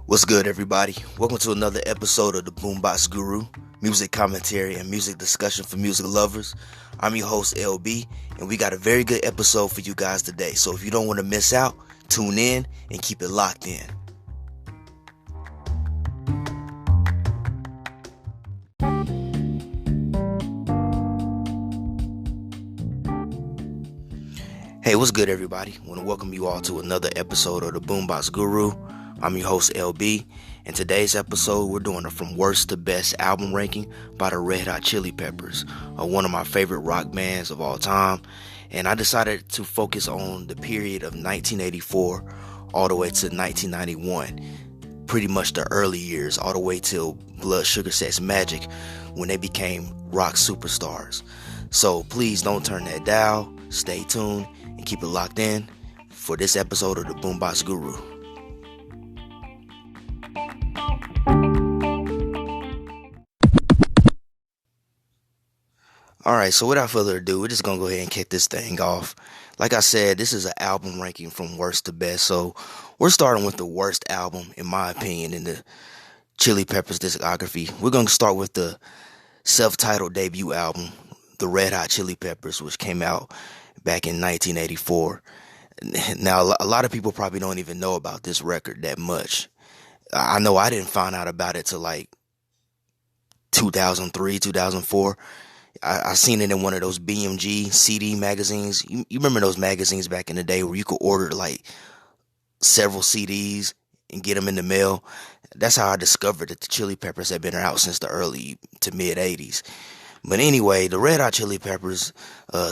What's good, everybody? Welcome to another episode of the Boombox Guru, music commentary and music discussion for music lovers. I'm your host, LB, and we got a very good episode for you guys today. So if you don't want to miss out, tune in and keep it locked in. Hey, what's good, everybody? I want to welcome you all to another episode of the Boombox Guru. I'm your host, LB, and today's episode, we're doing a from worst to best album ranking by the Red Hot Chili Peppers, one of my favorite rock bands of all time, and I decided to focus on the period of 1984 all the way to 1991, pretty much the early years, all the way till Blood Sugar Sex Magic, when they became rock superstars. So please don't turn that dial, stay tuned, and keep it locked in for this episode of the Boombox Guru. Alright, so without further ado, we're just going to go ahead and kick this thing off. Like I said, this is an album ranking from worst to best, so we're starting with the worst album, in my opinion, in the Chili Peppers discography. We're going to start with the self-titled debut album, the Red Hot Chili Peppers, which came out back in 1984. Now, a lot of people probably don't even know about this record that much. I know I didn't find out about it till like 2003, 2004. I seen it in one of those BMG CD magazines. You remember those magazines back in the day where you could order like several CDs and get them in the mail? That's how I discovered that the Chili Peppers had been out since the early to mid 80s. But anyway, the Red Hot Chili Peppers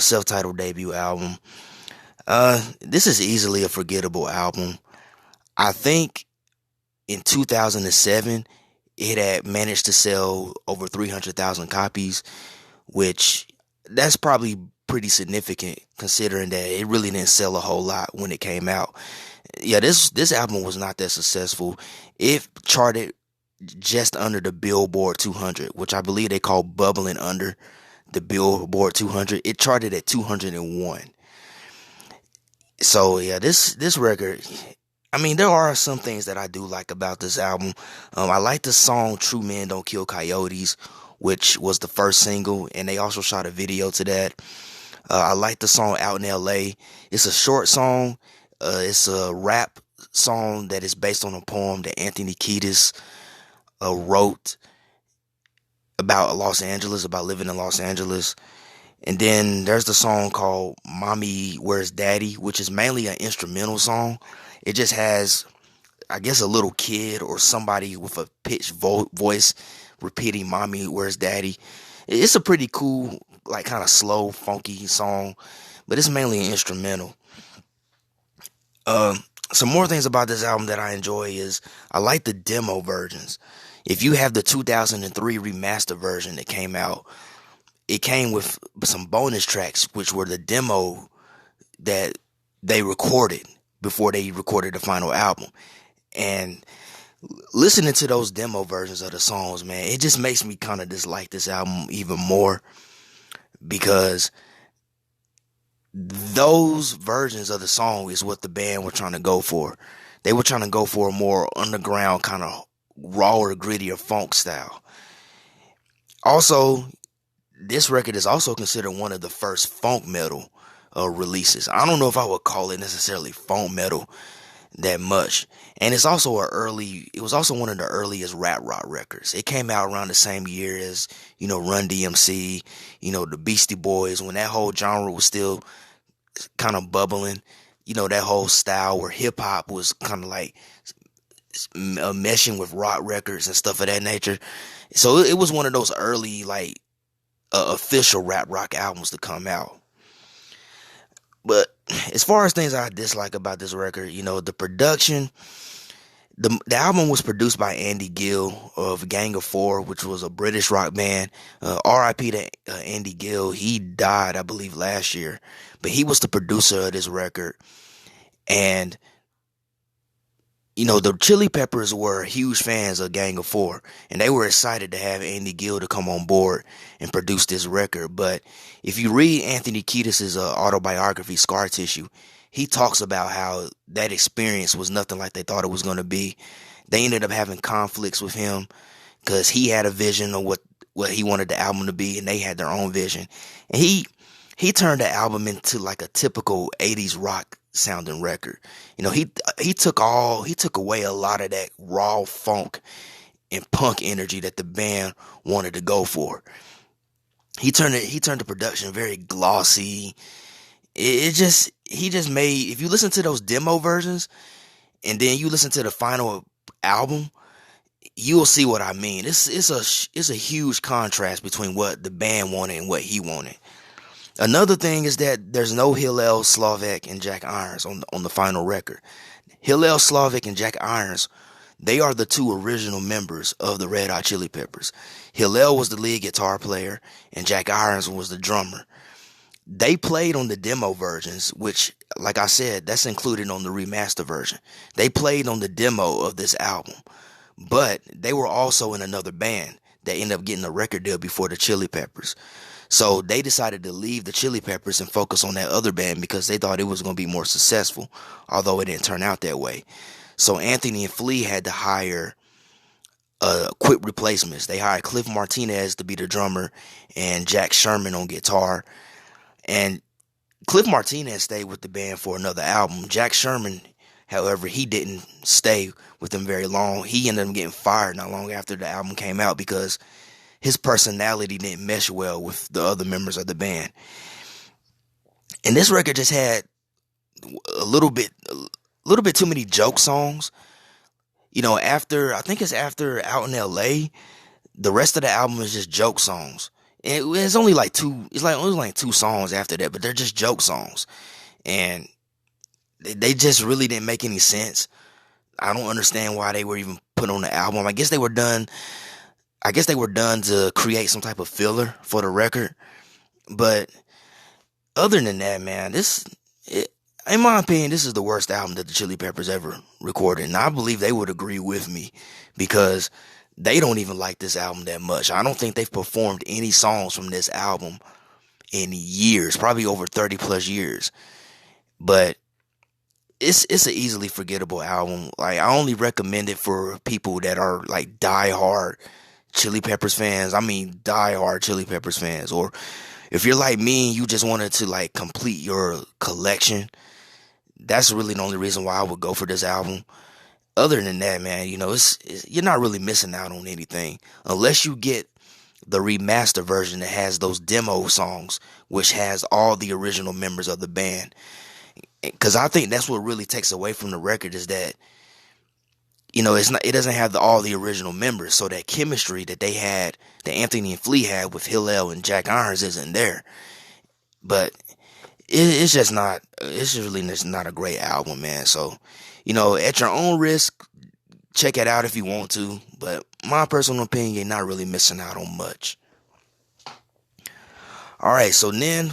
self-titled debut album. This is easily a forgettable album. I think in 2007, it had managed to sell over 300,000 copies, which that's probably pretty significant considering that it really didn't sell a whole lot when it came out. Yeah, this album was not that successful. It charted just under the Billboard 200, which I believe they call bubbling under the Billboard 200. It charted at 201. So yeah, this record, I mean, there are some things that I do like about this album. I like the song True Men Don't Kill Coyotes, which was the first single, and they also shot a video to that. I like the song Out in LA. It's a short song. It's a rap song that is based on a poem that Anthony Kiedis wrote about Los Angeles, about living in Los Angeles. And then there's the song called Mommy Where's Daddy, which is mainly an instrumental song. It just has, I guess, a little kid or somebody with a pitched voice repeating Mommy Where's Daddy. It's a pretty cool, like kind of slow, funky song, but it's mainly an instrumental. Some more things about this album that I enjoy is I like the demo versions. If you have the 2003 remaster version that came out, it came with some bonus tracks, which were the demo that they recorded before they recorded the final album. And listening to those demo versions of the songs, man, it just makes me kind of dislike this album even more, because those versions of the song is what the band were trying to go for. They were trying to go for a more underground, kind of rawer, grittier funk style. Also, this record is also considered one of the first funk metal releases. I don't know if I would call it necessarily funk metal that much. And it was also one of the earliest rap rock records. It came out around the same year as, Run DMC, the Beastie Boys, when that whole genre was still kind of bubbling, that whole style where hip hop was kind of like meshing with rock records and stuff of that nature. So it was one of those early, like, official rap rock albums to come out. But as far as things I dislike about this record, the production, the album was produced by Andy Gill of Gang of Four, which was a British rock band. R.I.P. to Andy Gill. He died, I believe, last year. But he was the producer of this record. And the Chili Peppers were huge fans of Gang of Four, and they were excited to have Andy Gill to come on board and produce this record. But if you read Anthony Kiedis' autobiography, Scar Tissue, he talks about how that experience was nothing like they thought it was going to be. They ended up having conflicts with him because he had a vision of what he wanted the album to be, and they had their own vision. And he turned the album into like a typical 80s rock sounding record. You know, he took away a lot of that raw funk and punk energy that the band wanted to go for. He turned the production very glossy. He just made, if you listen to those demo versions and then you listen to the final album, you'll see what I mean. It's a huge contrast between what the band wanted and what he wanted. Another thing is that there's no Hillel, Slovak, and Jack Irons on the final record. Hillel, Slovak, and Jack Irons, they are the two original members of the Red Hot Chili Peppers. Hillel was the lead guitar player, and Jack Irons was the drummer. They played on the demo versions, which, like I said, that's included on the remaster version. They played on the demo of this album, but they were also in another band that ended up getting a record deal before the Chili Peppers. So they decided to leave the Chili Peppers and focus on that other band because they thought it was going to be more successful, although it didn't turn out that way. So Anthony and Flea had to hire quick replacements. They hired Cliff Martinez to be the drummer and Jack Sherman on guitar. And Cliff Martinez stayed with the band for another album. Jack Sherman, however, he didn't stay with them very long. He ended up getting fired not long after the album came out because his personality didn't mesh well with the other members of the band. And this record just had a little bit too many joke songs. You know, I think it's after Out in LA, the rest of the album is just joke songs. And it's only like only two songs after that, but they're just joke songs. And they just really didn't make any sense. I don't understand why they were even put on the album. I guess they were done to create some type of filler for the record. But other than that, man, in my opinion, this is the worst album that the Chili Peppers ever recorded. And I believe they would agree with me because they don't even like this album that much. I don't think they've performed any songs from this album in years, probably over 30 plus years. But it's an easily forgettable album. Like, I only recommend it for people that are like diehard Chili Peppers fans. I mean, diehard Chili Peppers fans. Or if you're like me and you just wanted to like complete your collection, that's really the only reason why I would go for this album. Other than that, man, you know, you're not really missing out on anything unless you get the remaster version that has those demo songs, which has all the original members of the band. Because I think that's what really takes away from the record is that, you know, it doesn't have all the original members, so that chemistry that they had, that Anthony and Flea had with Hillel and Jack Irons isn't there. But it's really just not a great album, man. So, you know, at your own risk, check it out if you want to. But my personal opinion, you're not really missing out on much. Alright, so then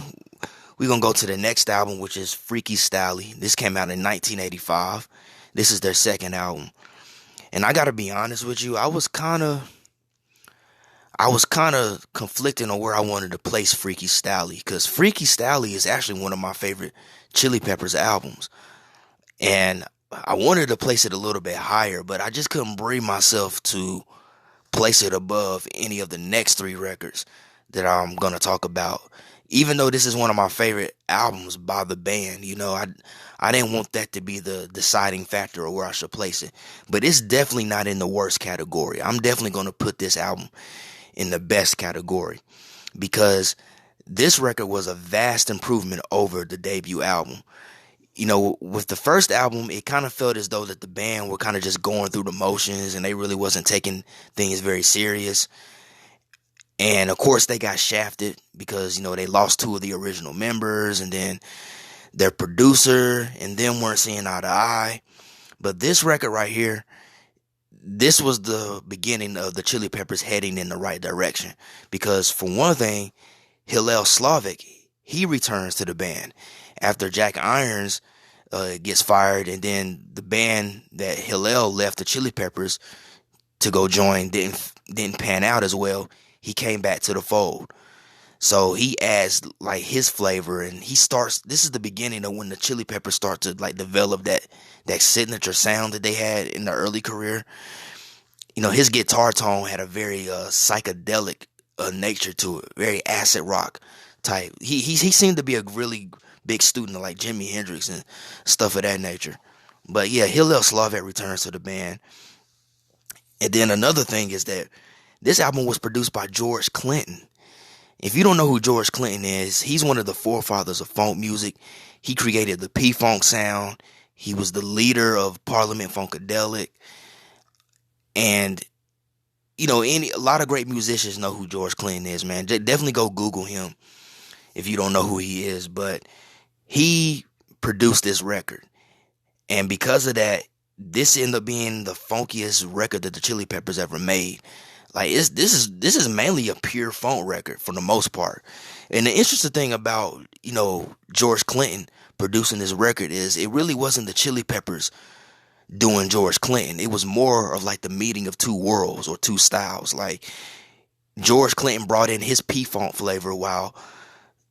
we're going to go to the next album, which is Freaky Styley. This came out in 1985. This is their second album. And I got to be honest with you, I was kind of conflicted on where I wanted to place Freaky Styley, because Freaky Styley is actually one of my favorite Chili Peppers albums. And I wanted to place it a little bit higher, but I just couldn't bring myself to place it above any of the next three records that I'm going to talk about. Even though this is one of my favorite albums by the band, you know, I didn't want that to be the deciding factor of where I should place it. But it's definitely not in the worst category. I'm definitely going to put this album in the best category, because this record was a vast improvement over the debut album. You know, with the first album, it kind of felt as though that the band were kind of just going through the motions and they really wasn't taking things very serious. And of course they got shafted because, you know, they lost two of the original members, and then their producer and them weren't seeing eye to eye. But this record right here, this was the beginning of the Chili Peppers heading in the right direction, because for one thing, Hillel Slovak, he returns to the band after Jack Irons gets fired, and then the band that Hillel left, the Chili Peppers, to go join didn't pan out as well. He came back to the fold. So he adds like his flavor, and he starts. This is the beginning of when the Chili Peppers start to like develop that signature sound that they had in their early career. His guitar tone had a very psychedelic nature to it, very acid rock type. He seemed to be a really big student of like Jimi Hendrix and stuff of that nature. But yeah, Hillel Slovak returns to the band. And then another thing is that this album was produced by George Clinton. If you don't know who George Clinton is, he's one of the forefathers of funk music. He created the P-Funk sound. He was the leader of Parliament Funkadelic. And, a lot of great musicians know who George Clinton is, man. Definitely go Google him if you don't know who he is. But he produced this record. And because of that, this ended up being the funkiest record that the Chili Peppers ever made. Like this is mainly a pure funk record for the most part. And the interesting thing about, George Clinton producing this record is it really wasn't the Chili Peppers doing George Clinton. It was more of like the meeting of two worlds or two styles. Like George Clinton brought in his P-Funk flavor while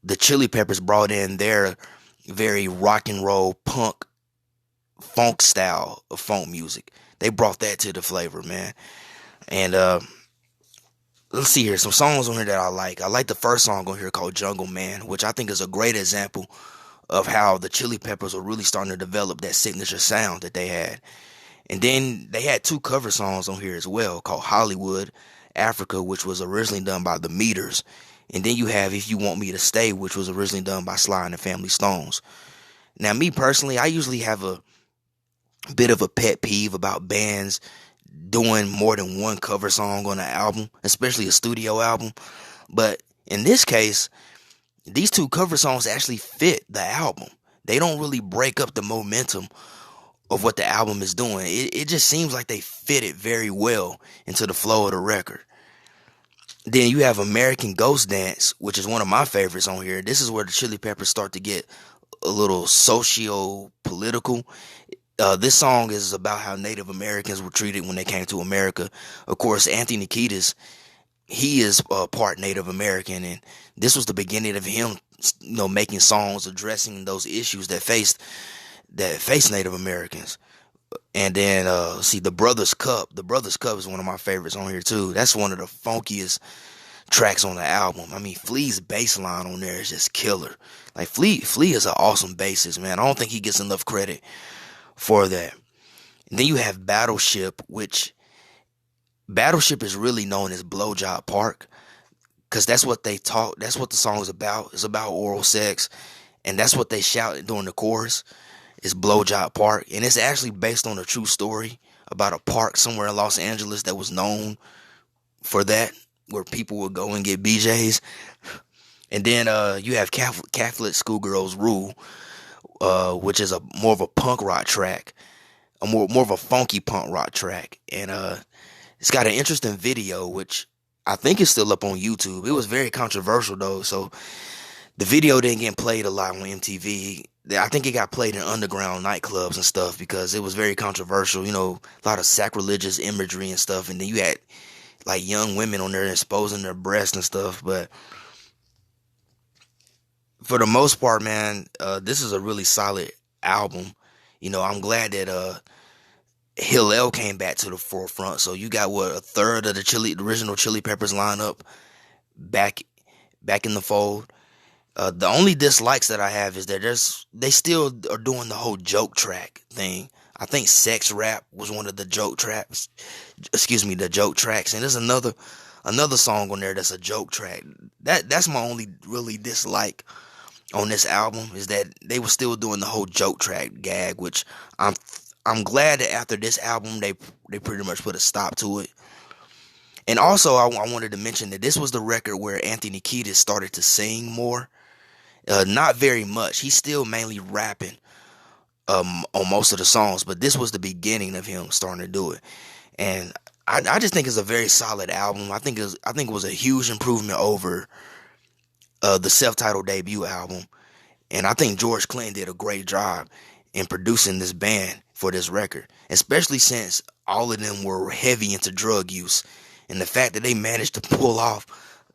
the Chili Peppers brought in their very rock and roll punk funk style of funk music. They brought that to the flavor, man. And let's see here, some songs on here that I like. I like the first song on here called Jungle Man, which I think is a great example of how the Chili Peppers were really starting to develop that signature sound that they had. And then they had two cover songs on here as well called Hollywood, Africa, which was originally done by the Meters. And then you have If You Want Me to Stay, which was originally done by Sly and the Family Stones. Now, me personally, I usually have a bit of a pet peeve about bands doing more than one cover song on an album, especially a studio album. But in this case, these two cover songs actually fit the album. They don't really break up the momentum of what the album is doing. It just seems like they fit it very well into the flow of the record. Then you have American Ghost Dance, which is one of my favorites on here. This is where the Chili Peppers start to get a little socio-political. This song is about how Native Americans were treated when they came to America. Of course, Anthony Kiedis, he is part Native American, and this was the beginning of him, making songs addressing those issues that face Native Americans. And then, The Brothers Cup. The Brothers Cup is one of my favorites on here too. That's one of the funkiest tracks on the album. I mean, Flea's bass line on there is just killer. Like Flea is an awesome bassist, man. I don't think he gets enough credit for that. And then you have Battleship, which Battleship is really known as Blowjob Park, because that's what they talk. That's what the song is about. It's about oral sex, and that's what they shout during the chorus. Is Blowjob Park, and it's actually based on a true story about a park somewhere in Los Angeles that was known for that, where people would go and get BJs. And then you have Catholic Schoolgirls Rule, which is more of a punk rock track, more of a funky punk rock track, and it's got an interesting video, which I think is still up on YouTube. It was very controversial though, so the video didn't get played a lot on MTV. I think it got played in underground nightclubs and stuff because it was very controversial. A lot of sacrilegious imagery and stuff, and then you had like young women on there exposing their breasts and stuff. But for the most part, man, this is a really solid album. I'm glad that Hillel came back to the forefront. So you got a third of the original Chili Peppers lineup back in the fold. The only dislikes that I have is that they still are doing the whole joke track thing. I think Sex Rap was one of the joke tracks. The joke tracks. And there's another song on there that's a joke track. That's my only really dislike on this album, is that they were still doing the whole joke track gag, which I'm glad that after this album they pretty much put a stop to it. And also I wanted to mention that this was the record where Anthony Kiedis started to sing more. Not very much. He's still mainly rapping on most of the songs, but this was the beginning of him starting to do it. And I just think it's a very solid album. I think it was a huge improvement over the self-titled debut album. And I think George Clinton did a great job in producing this band for this record, especially since all of them were heavy into drug use. And the fact that they managed to pull off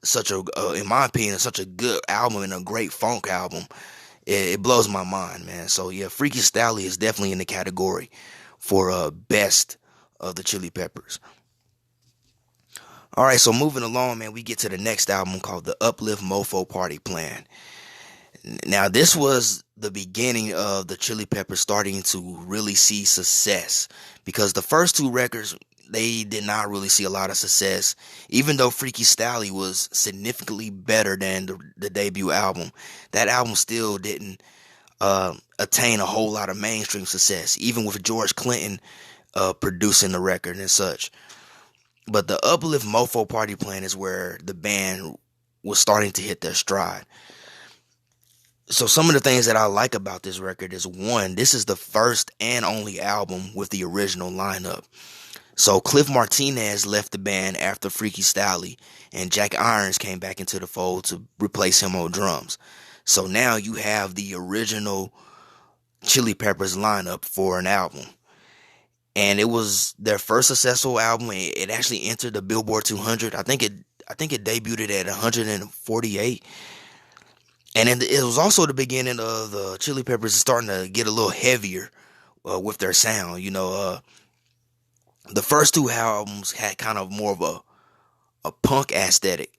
such a, in my opinion, such a good album and a great funk album. It blows my mind, man. So yeah, Freaky Styley is definitely in the category for best of the Chili Peppers. All right, so moving along, man, we get to the next album called the Uplift Mofo Party Plan. Now, this was the beginning of the Chili Peppers starting to really see success, because the first two records, they did not really see a lot of success. Even though Freaky Styley was significantly better than the debut album, that album still didn't attain a whole lot of mainstream success, even with George Clinton producing the record and such. But the Uplift Mofo Party Plan is where the band was starting to hit their stride. So some of the things that I like about this record is, one, this is the first and only album with the original lineup. So Cliff Martinez left the band after Freaky Styley, and Jack Irons came back into the fold to replace him on drums. So now you have the original Chili Peppers lineup for an album. And it was their first successful album. It actually entered the Billboard 200. I think it debuted at 148. And it was also the beginning of the Chili Peppers starting to get a little heavier with their sound. The first two albums had kind of more of a punk aesthetic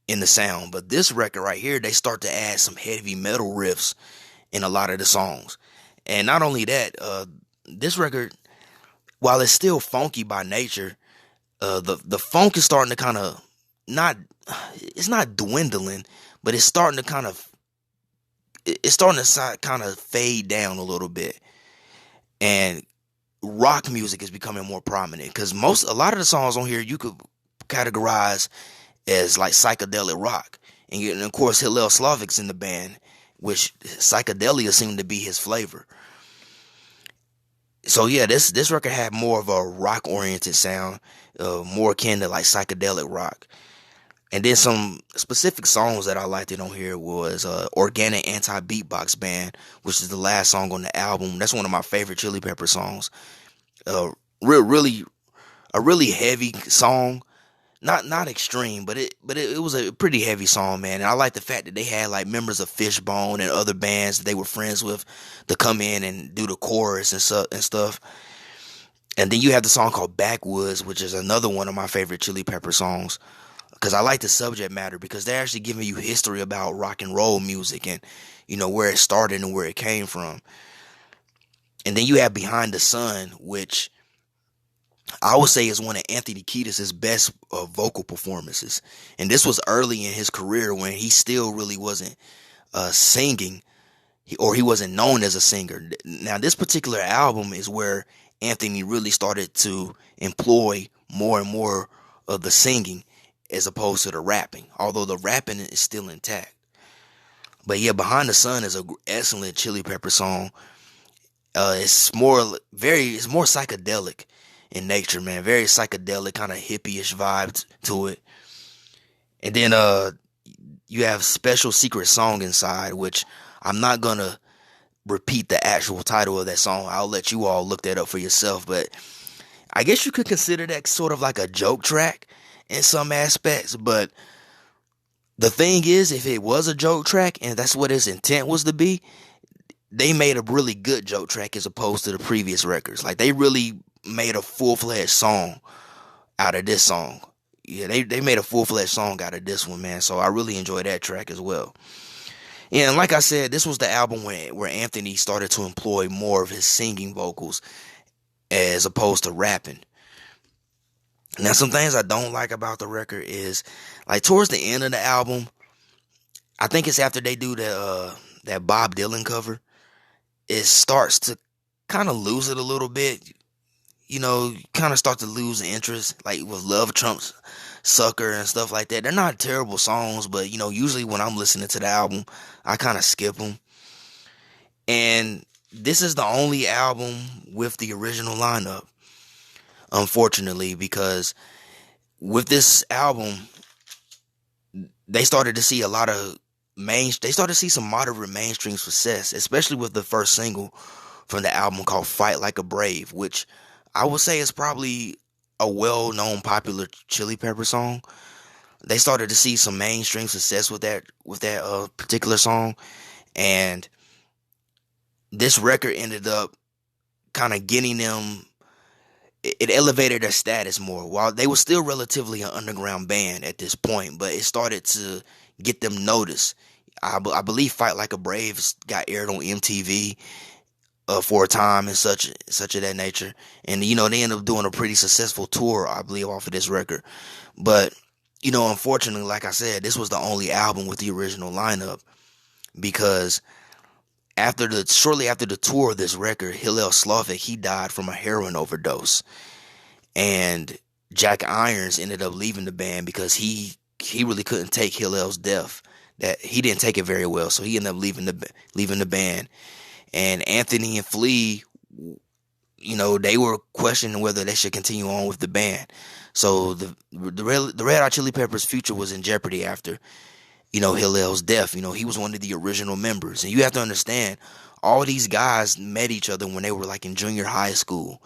in the sound. But this record right here, they start to add some heavy metal riffs in a lot of the songs. And not only that, this record, while it's still funky by nature, the funk is starting to kind of it's not dwindling, but it's starting to kind of fade down a little bit. And rock music is becoming more prominent, because a lot of the songs on here you could categorize as like psychedelic rock. And of course Hillel Slavic's in the band, which psychedelia seemed to be his flavor. So yeah, this record had more of a rock oriented sound, more akin to like psychedelic rock. And then some specific songs that I liked it on here was Organic Anti-Beatbox Band, which is the last song on the album. That's one of my favorite Chili Pepper songs. Really a really heavy song. Not extreme, but it was a pretty heavy song, man. And I like the fact that they had like members of Fishbone and other bands that they were friends with to come in and do the chorus and stuff. And then you have the song called Backwoods, which is another one of my favorite Chili Pepper songs, because I like the subject matter, because they're actually giving you history about rock and roll music and, where it started and where it came from. And then you have Behind the Sun, which I would say is one of Anthony Kiedis' best vocal performances. And this was early in his career when he still really wasn't singing, or he wasn't known as a singer. Now, this particular album is where Anthony really started to employ more and more of the singing as opposed to the rapping, although the rapping is still intact. But yeah, Behind the Sun is an excellent Chili Pepper song. It's more psychedelic in nature, man. Very psychedelic, kind of hippie-ish vibe to it. And then you have Special Secret Song Inside, which I'm not gonna repeat the actual title of that song. I'll let you all look that up for yourself. But I guess you could consider that sort of like a joke track in some aspects. But the thing is, if it was a joke track and that's what its intent was to be, they made a really good joke track as opposed to the previous records. Like, they really made a full-fledged song out of this song. Yeah, they made a full-fledged song out of this one, man. So I really enjoyed that track as well. Yeah, and like I said, this was the album where Anthony started to employ more of his singing vocals as opposed to rapping. Now, some things I don't like about the record is, like, towards the end of the album, I think it's after they do that Bob Dylan cover, it starts to kind of lose it a little bit. Kind of start to lose interest, like with Love Trump's Sucker and stuff like that. They're not terrible songs, but, usually when I'm listening to the album, I kind of skip them. And this is the only album with the original lineup, unfortunately, because with this album, they started to see they started to see some moderate mainstream success, especially with the first single from the album called Fight Like a Brave, which I would say is probably a well-known popular Chili Pepper song. They started to see some mainstream success with that particular song, and this record ended up kind of getting them. It elevated their status more. While they were still relatively an underground band at this point, but it started to get them noticed. I believe "Fight Like a Brave" got aired on MTV for a time and such of that nature. And they ended up doing a pretty successful tour, I believe, off of this record. But unfortunately, like I said, this was the only album with the original lineup, because shortly after the tour of this record, Hillel Slovak, he died from a heroin overdose, and Jack Irons ended up leaving the band because he really couldn't take Hillel's death. That he didn't take it very well, so he ended up leaving the band. And Anthony and Flea, they were questioning whether they should continue on with the band. So the Red Hot Chili Peppers' future was in jeopardy after Hillel's death. He was one of the original members, and you have to understand, all these guys met each other when they were like in junior high school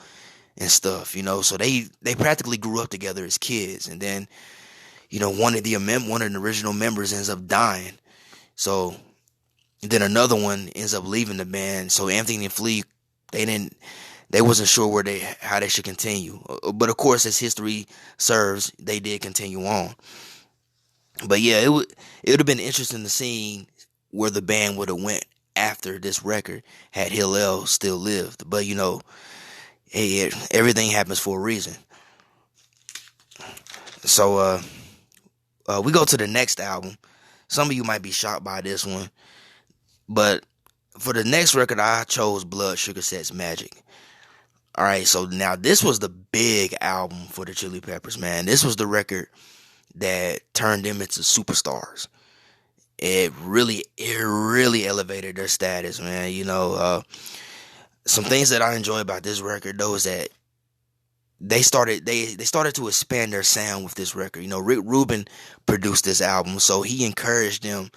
and stuff. So they practically grew up together as kids, and then one of the original members ends up dying. So then another one ends up leaving the band. So Anthony and Flea, they wasn't sure how they should continue. But of course, as history serves, they did continue on. But yeah, it would have been interesting to see where the band would have went after this record had Hillel still lived. But hey, everything happens for a reason. So we go to the next album. Some of you might be shocked by this one, but for the next record, I chose Blood Sugar Sex Magic. All right, so now this was the big album for the Chili Peppers, man. This was the record that turned them into superstars. It really elevated their status, man. Some things that I enjoy about this record, though, is that they started to expand their sound with this record. Rick Rubin produced this album, so he encouraged them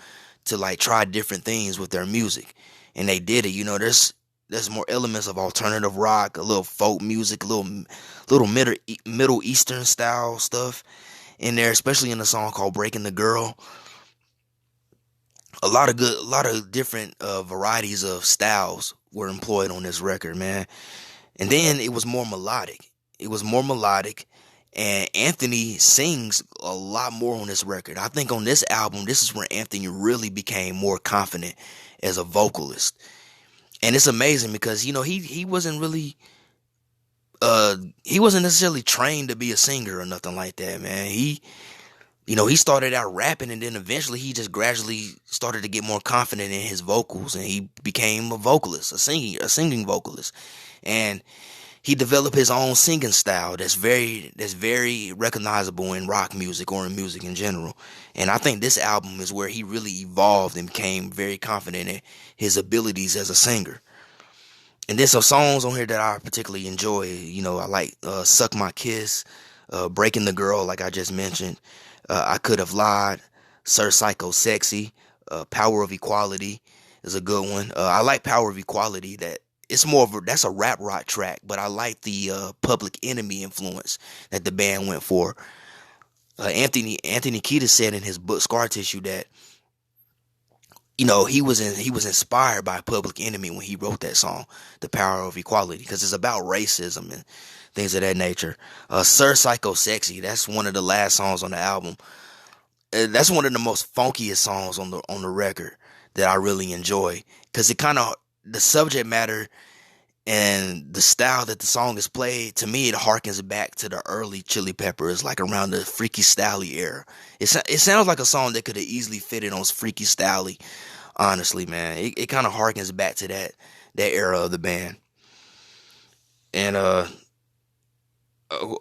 to like try different things with their music, and they did it. There's more elements of alternative rock, a little folk music, a little Middle Eastern style stuff in there, especially in a song called "Breaking the Girl." A lot of different varieties of styles were employed on this record, man. And then it was more melodic. And Anthony sings a lot more on this record. I think on this album, this is where Anthony really became more confident as a vocalist. And it's amazing because, he wasn't really, he wasn't necessarily trained to be a singer or nothing like that, man. He started out rapping, and then eventually he just gradually started to get more confident in his vocals, and he became a vocalist, a singing vocalist. And he developed his own singing style that's very recognizable in rock music or in music in general. And I think this album is where he really evolved and became very confident in his abilities as a singer. And there's some songs on here that I particularly enjoy. I like Suck My Kiss, Breaking the Girl, like I just mentioned. I Could Have Lied, Sir Psycho Sexy, Power of Equality is a good one. I like Power of Equality. That's a rap rock track, but I like the Public Enemy influence that the band went for. Anthony Kiedis said in his book Scar Tissue that he was inspired by Public Enemy when he wrote that song, The Power of Equality, because it's about racism and things of that nature. Sir Psycho Sexy, that's one of the last songs on the album. That's one of the most funkiest songs on the record that I really enjoy, because the subject matter and the style that the song is played, to me, it harkens back to the early Chili Peppers, like around the Freaky Styley era. It sounds like a song that could have easily fitted on Freaky Styley, honestly, man. It kind of harkens back to that era of the band. And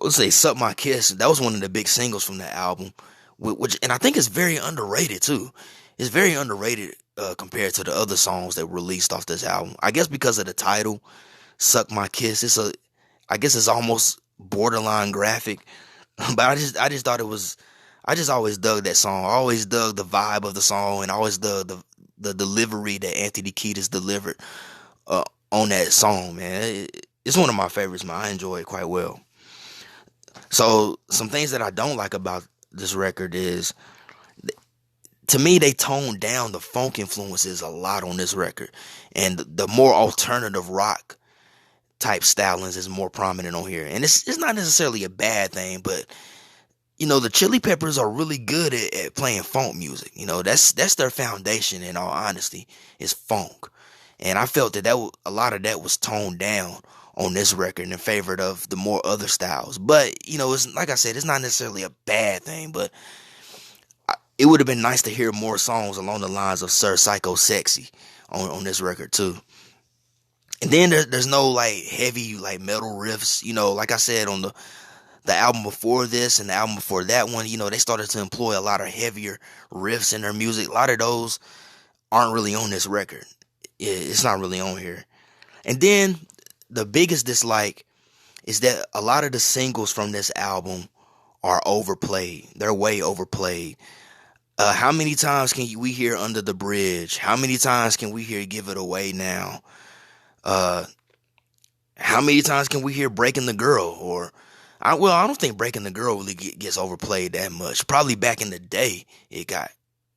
let's say Suck My Kiss, that was one of the big singles from that album, and I think it's very underrated too. It's very underrated compared to the other songs that were released off this album. I guess because of the title, Suck My Kiss. I guess it's almost borderline graphic, but I just thought it was. I just always dug that song. I always dug the vibe of the song, and I always dug the delivery that Anthony Kiedis delivered on that song, man. It's one of my favorites, man. I enjoy it quite well. So some things that I don't like about this record is, to me, they toned down the funk influences a lot on this record, and the more alternative rock type stylings is more prominent on here. And it's not necessarily a bad thing, but the Chili Peppers are really good at playing funk music. That's their foundation. In all honesty, is funk, and I felt that a lot of that was toned down on this record in favor of the more other styles. But it's like I said, it's not necessarily a bad thing, but it would have been nice to hear more songs along the lines of Sir Psycho Sexy on this record too. And then there's no like heavy like metal riffs. Like I said, on the album before this and the album before that one, they started to employ a lot of heavier riffs in their music. A lot of those aren't really on this record. It's not really on here. And then the biggest dislike is that a lot of the singles from this album are overplayed. They're way overplayed. How many times can we hear Under the Bridge? How many times can we hear Give It Away Now? How many times can we hear Breaking the Girl? I don't think Breaking the Girl really gets overplayed that much. Probably back in the day, it got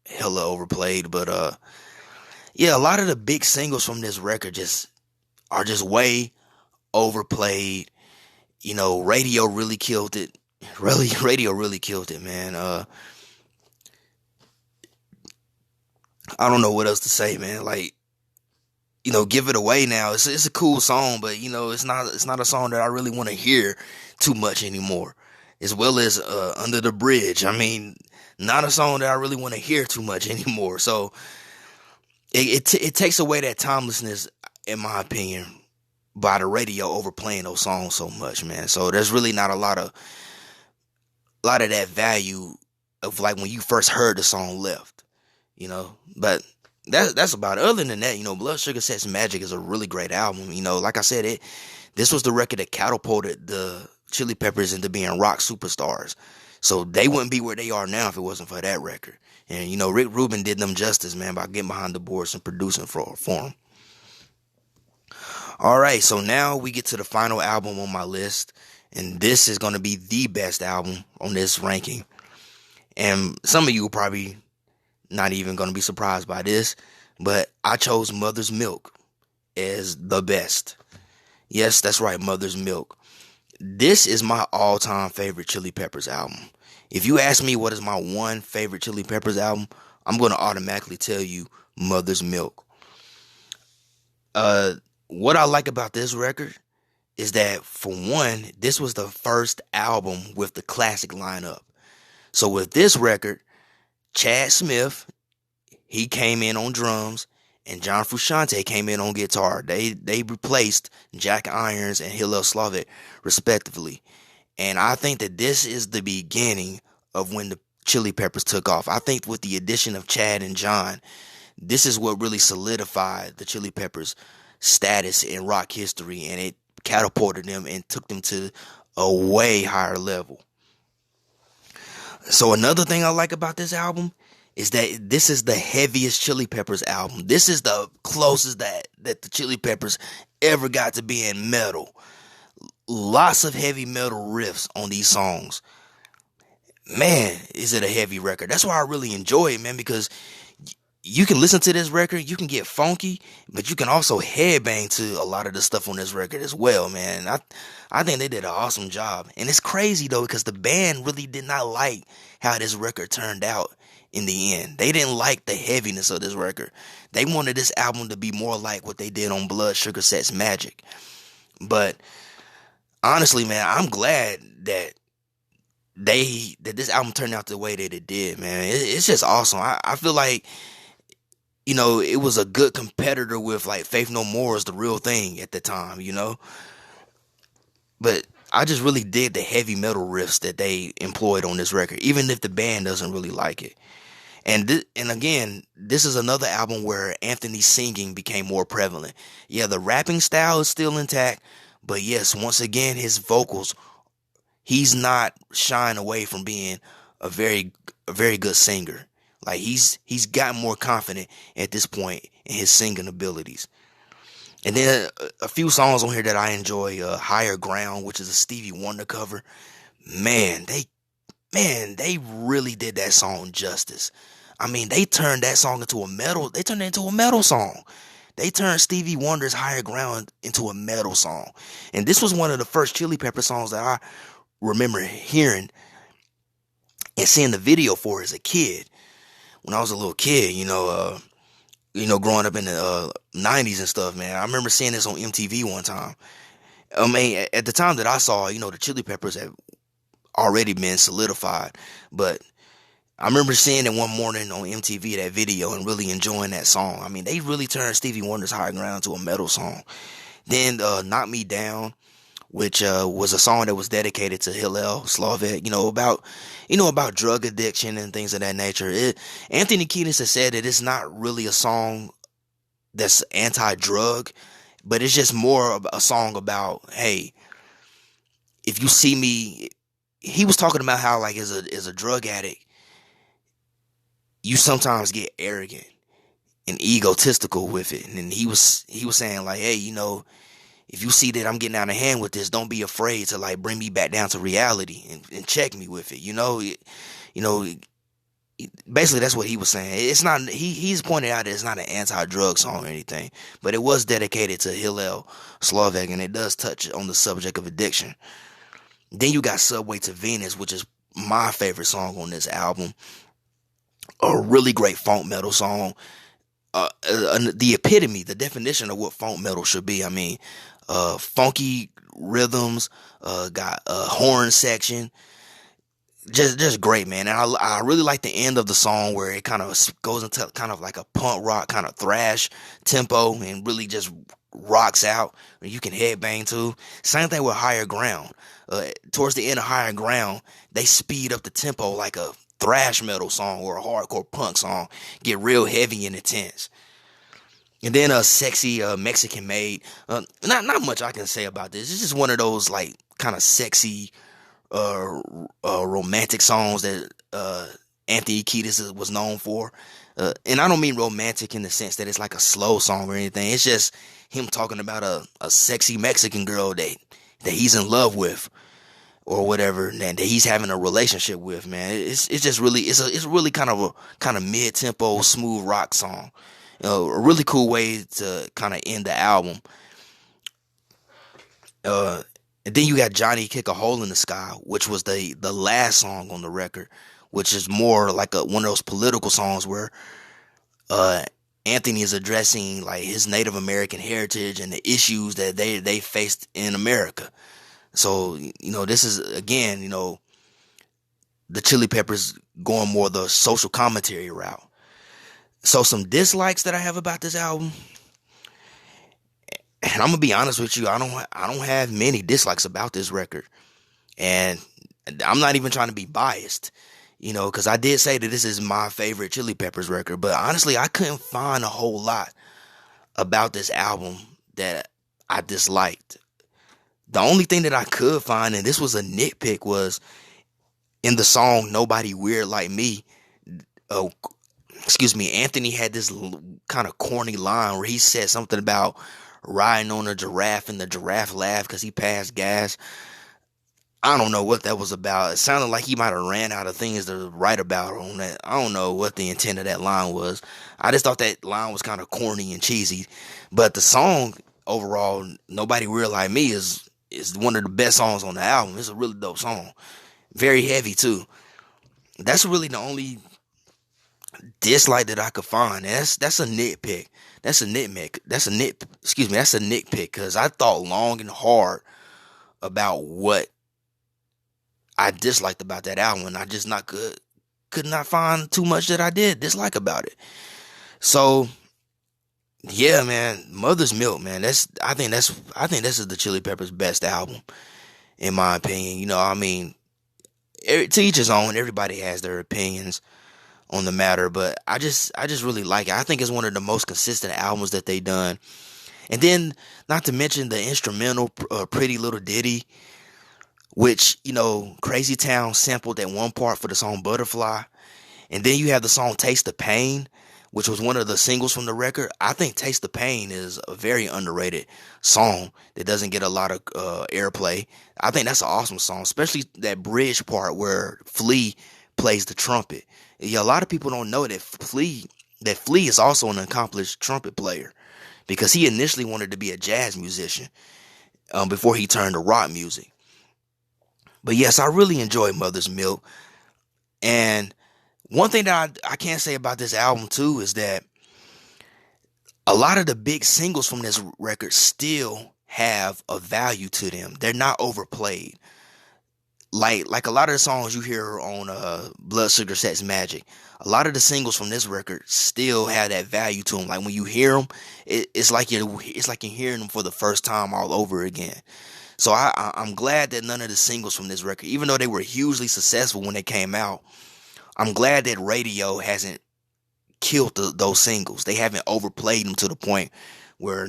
hella overplayed. But, yeah, a lot of the big singles from this record are just way overplayed. Radio really killed it. Radio really killed it, man. I don't know what else to say, man. Like, Give It Away Now. It's a cool song, but it's not a song that I really want to hear too much anymore. As well as Under the Bridge. I mean, not a song that I really want to hear too much anymore. So it takes away that timelessness, in my opinion, by the radio overplaying those songs so much, man. So there's really not a lot of that value of like when you first heard the song left. But that's about it. Other than that, Blood Sugar Sex Magic is a really great album. Like I said, this was the record that catapulted the Chili Peppers into being rock superstars. So they wouldn't be where they are now if it wasn't for that record. And Rick Rubin did them justice, man, by getting behind the boards and producing for them. All right, so now we get to the final album on my list, and this is going to be the best album on this ranking. And some of you will probably not even going to be surprised by this, but I chose Mother's Milk as the best. Yes, that's right, Mother's Milk. This is my all-time favorite Chili Peppers album. If you ask me what is my one favorite Chili Peppers album, I'm going to automatically tell you Mother's Milk. What I like about this record is that, for one, this was the first album with the classic lineup. So with this record, Chad Smith, he came in on drums, and John Frusciante came in on guitar. They replaced Jack Irons and Hillel Slovett, respectively. And I think that this is the beginning of when the Chili Peppers took off. I think with the addition of Chad and John, this is what really solidified the Chili Peppers' status in rock history, and it catapulted them and took them to a way higher level. So another thing I like about this album is that this is the heaviest Chili Peppers album. This is the closest that the Chili Peppers ever got to being metal. Lots of heavy metal riffs on these songs. Man, is it a heavy record. That's why I really enjoy it, man, because you can listen to this record, you can get funky, but you can also headbang to a lot of the stuff on this record as well, man. I think they did an awesome job. And it's crazy, though, because the band really did not like how this record turned out in the end. They didn't like the heaviness of this record. They wanted this album to be more like what they did on Blood Sugar Sex Magic. But honestly, man, I'm glad that this album turned out the way that it did, man. It's just awesome. I feel like, it was a good competitor with like Faith No More is The Real Thing at the time, But I just really did the heavy metal riffs that they employed on this record, even if the band doesn't really like it. And again, this is another album where Anthony's singing became more prevalent. Yeah, the rapping style is still intact, but yes, once again, his vocals, he's not shying away from being a very good singer. Like he's gotten more confident at this point in his singing abilities. And then a few songs on here that I enjoy, Higher Ground, which is a Stevie Wonder cover. Man, man, they really did that song justice. I mean, they turned that song into a metal. They turned it into a metal song. They turned Stevie Wonder's Higher Ground into a metal song. And this was one of the first Chili Pepper songs that I remember hearing and seeing the video for as a kid. When I was a little kid, growing up in the 90s and stuff, man. I remember seeing this on MTV one time. I mean, at the time that I saw, the Chili Peppers had already been solidified. But I remember seeing it one morning on MTV, that video, and really enjoying that song. I mean, they really turned Stevie Wonder's Higher Ground into a metal song. Then Knock Me Down, which was a song that was dedicated to Hillel Slovak, about drug addiction and things of that nature. Anthony Kiedis has said that it's not really a song that's anti-drug, but it's just more of a song about, hey, if you see me, he was talking about how, like, as a drug addict, you sometimes get arrogant and egotistical with it. And he was saying, like, hey, if you see that I'm getting out of hand with this, don't be afraid to, like, bring me back down to reality and check me with it. Basically that's what he was saying. It's not, he's pointed out that it's not an anti-drug song or anything, but it was dedicated to Hillel Slovak, and it does touch on the subject of addiction. Then you got Subway to Venus, which is my favorite song on this album. A really great funk metal song. The epitome, the definition of what funk metal should be. I mean, funky rhythms, got a horn section. Just great, man. And I really like the end of the song where it kind of goes into kind of like a punk rock kind of thrash tempo and really just rocks out. You can headbang to. Same thing with Higher Ground. Towards the end of Higher Ground, they speed up the tempo like a thrash metal song or a hardcore punk song. Get real heavy and intense. And then a sexy Mexican Made. Not much I can say about this. It's just one of those like kind of sexy romantic songs that Anthony Kiedis was known for. And I don't mean romantic in the sense that it's like a slow song or anything. It's just him talking about a sexy Mexican girl that he's in love with or whatever, and that he's having a relationship with, man. It's just really, it's really kind of mid-tempo, smooth rock song. A really cool way to kind of end the album. And then you got Johnny Kick a Hole in the Sky, which was the last song on the record, which is more like one of those political songs where Anthony is addressing like his Native American heritage and the issues that they faced in America. So, this is, again, the Chili Peppers going more the social commentary route. So some dislikes that I have about this album, and I'm gonna be honest with you, I don't have many dislikes about this record, and I'm not even trying to be biased, because I did say that this is my favorite Chili Peppers record, but honestly, I couldn't find a whole lot about this album that I disliked. The only thing that I could find, and this was a nitpick, was in the song "Nobody Weird Like Me." Anthony had this kind of corny line where he said something about riding on a giraffe and the giraffe laughed because he passed gas. I don't know what that was about. It sounded like he might have ran out of things to write about on that. I don't know what the intent of that line was. I just thought that line was kind of corny and cheesy. But the song overall, "Nobody Weird Like Me" is one of the best songs on the album. It's a really dope song. Very heavy too. That's really the only dislike that I could find. And that's a nitpick. That's a nitpick. That's a nitpick, because I thought long and hard about what I disliked about that album, and I just could not find too much that I did dislike about it. So yeah, man, Mother's Milk, man. I think this is the Chili Peppers' best album, in my opinion. I mean, to each his own. Everybody has their opinions on the matter, but I just really like it. I think it's one of the most consistent albums that they done. And then, not to mention the instrumental Pretty Little Ditty, which, Crazy Town sampled that one part for the song Butterfly. And then you have the song Taste the Pain, which was one of the singles from the record. I think Taste the Pain is a very underrated song that doesn't get a lot of airplay. I think that's an awesome song, especially that bridge part where Flea plays the trumpet. Yeah, a lot of people don't know that Flea is also an accomplished trumpet player, because he initially wanted to be a jazz musician before he turned to rock music. But yes, I really enjoyed Mother's Milk. And one thing that I can't say about this album too is that a lot of the big singles from this record still have a value to them. They're not overplayed. Like a lot of the songs you hear on Blood Sugar Sex Magic, a lot of the singles from this record still have that value to them. Like when you hear them, it's like you're hearing them for the first time all over again. So I'm glad that none of the singles from this record, even though they were hugely successful when they came out, I'm glad that radio hasn't killed those singles. They haven't overplayed them to the point where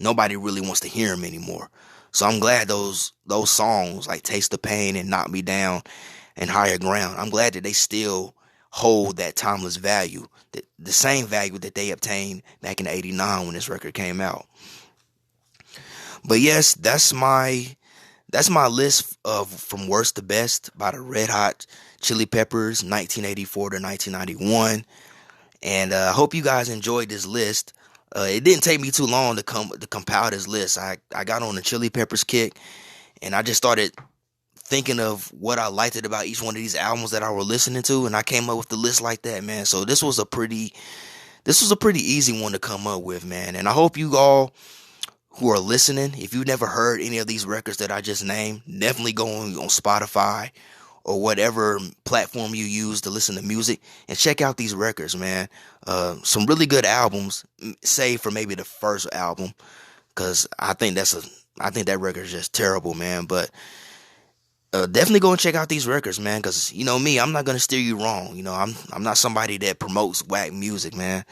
nobody really wants to hear them anymore. So I'm glad those songs like Taste the Pain and Knock Me Down and Higher Ground, I'm glad that they still hold that timeless value, the same value that they obtained back in '89 when this record came out. But yes, that's my list of from worst to best by the Red Hot Chili Peppers, 1984 to 1991. And I hope you guys enjoyed this list. It didn't take me too long to compile this list. I got on the Chili Peppers kick, and I just started thinking of what I liked about each one of these albums that I were listening to, and I came up with the list like that, man. So this was a pretty easy one to come up with, man. And I hope you all who are listening, if you've never heard any of these records that I just named, definitely go on Spotify or whatever platform you use to listen to music and check out these records, man. Some really good albums, save for maybe the first album, because I think that record is just terrible, man. But definitely go and check out these records, man, because you know me, I'm not gonna steer you wrong. You know, I'm not somebody that promotes whack music, man.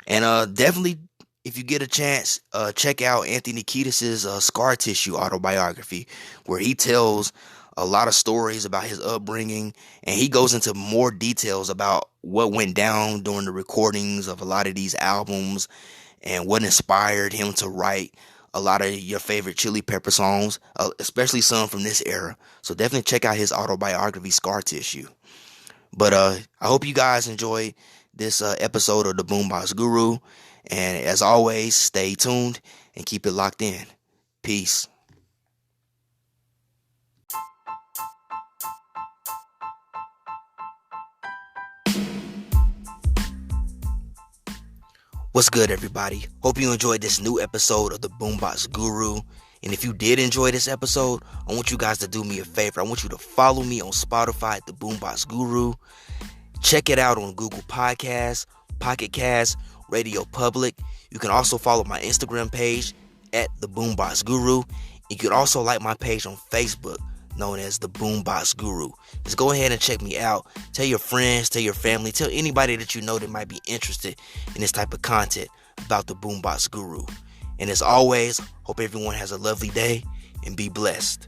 And definitely, if you get a chance, check out Anthony Kiedis's Scar Tissue autobiography, where he tells a lot of stories about his upbringing, and he goes into more details about what went down during the recordings of a lot of these albums and what inspired him to write a lot of your favorite Chili Pepper songs, especially some from this era. So definitely check out his autobiography, Scar Tissue. But I hope you guys enjoyed this episode of the Boombox Guru. And as always, stay tuned and keep it locked in. Peace. What's good, everybody? Hope you enjoyed this new episode of the Boombox Guru. And if you did enjoy this episode, I want you guys to do me a favor. I want you to follow me on Spotify at the Boombox Guru. Check it out on Google Podcasts, Pocket Casts, Radio Public. You can also follow my Instagram page at the Boombox Guru. You can also like my page on Facebook, known as the Boombox Guru. Just go ahead and check me out. Tell your friends, tell your family, tell anybody that you know that might be interested in this type of content about the Boombox Guru. And as always, hope everyone has a lovely day and be blessed.